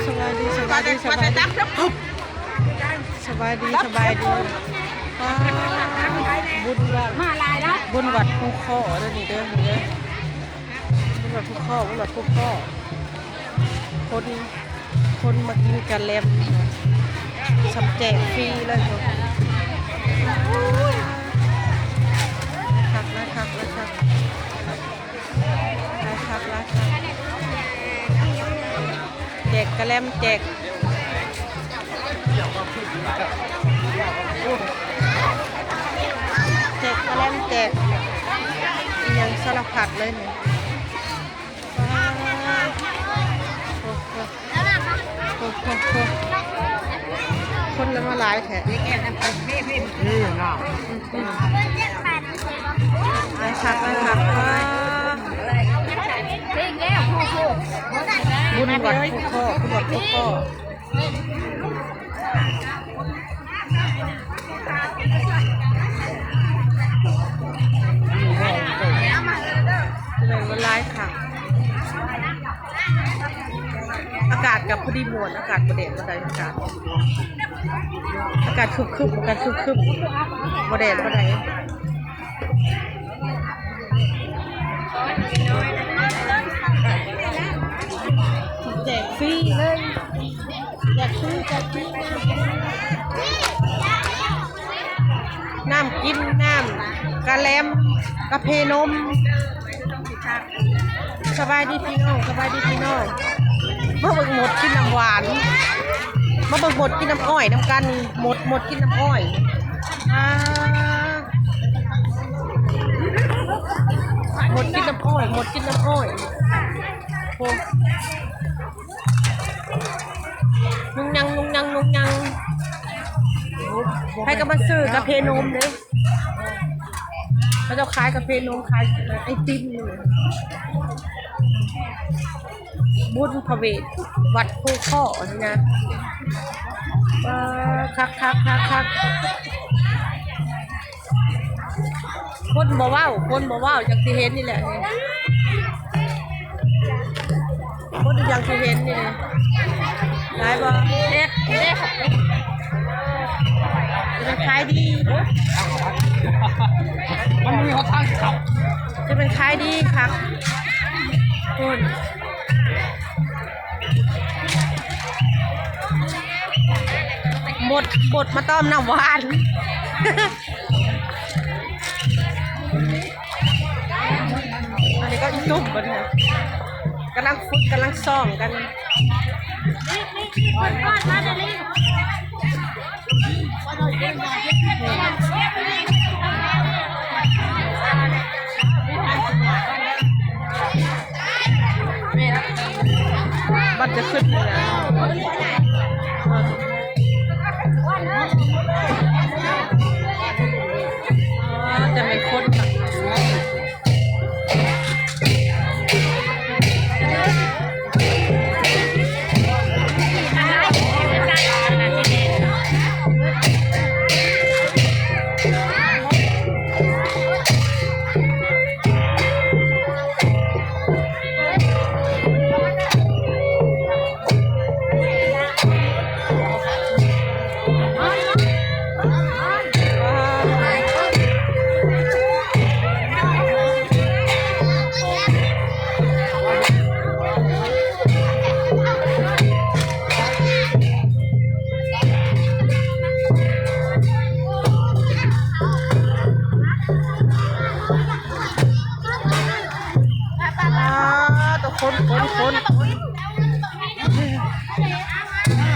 สบายดีสบายดีสบายดีสบายดีสบายดีบุญวัดมาลายแล้วบุญวัดผู้ข้อเด้อนี่เด้อบุญวัดผู้ข้อบุญวัดผู้ข้อคนมากินกันแลมสับแจกฟรีเลยคักแจกกระแลมแจกกระแลมแจกยังสารพัดเลยเนี่ยคนละมาหลายแถะนี่นะคักบุญวัดผู้ข้อบุญวัดผู้ข้อเป็นวันร้ายค่ะอากาศกับพอดีมวลอากาศประเด็นประใดอากาศคึบประเด็นประใดแจกฟรีเลยแจกฟรีน้ำกินน้ำกะแลมกะเพนมสบายดีพี่น้องมาเบิ่งหมดกินน้ำหวานมาเบิ่งหมดกินน้ำอ้อยน้ำกันหมดกินน้ำอ้อยหมดกินน้ำอ้อยโอ้นุ่งยังให้กับมาซื้อกาแฟนมเลยเขาจะขายกาแฟนมขายไอติมบุญพระเวทวัดผู้ข้อนี่นะคักคนบ่ว้าวอย่างที่เห็นนี่แหละคนอย่างที่เห็นนี่ได้บ่เด็กจะเป็นขายดีมันมีเขาทางขับจะเป็นขายดีครับคุณบดมาต้มน้ำหวานอันนี้ก็อีจุ่มกันเนี่ยกำลังซ่อมกันบัตรจะขึ้นเลยนะจะเป็นคน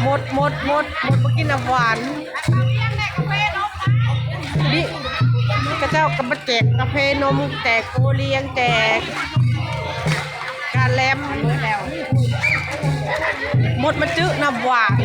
คนหมดมากินน้ำหวานนี่กระเจ้ากำมาแจกกาแฟนมแจกโอเลี้ยงแจกกาแลมหมดมาจื้อน้ำหวาน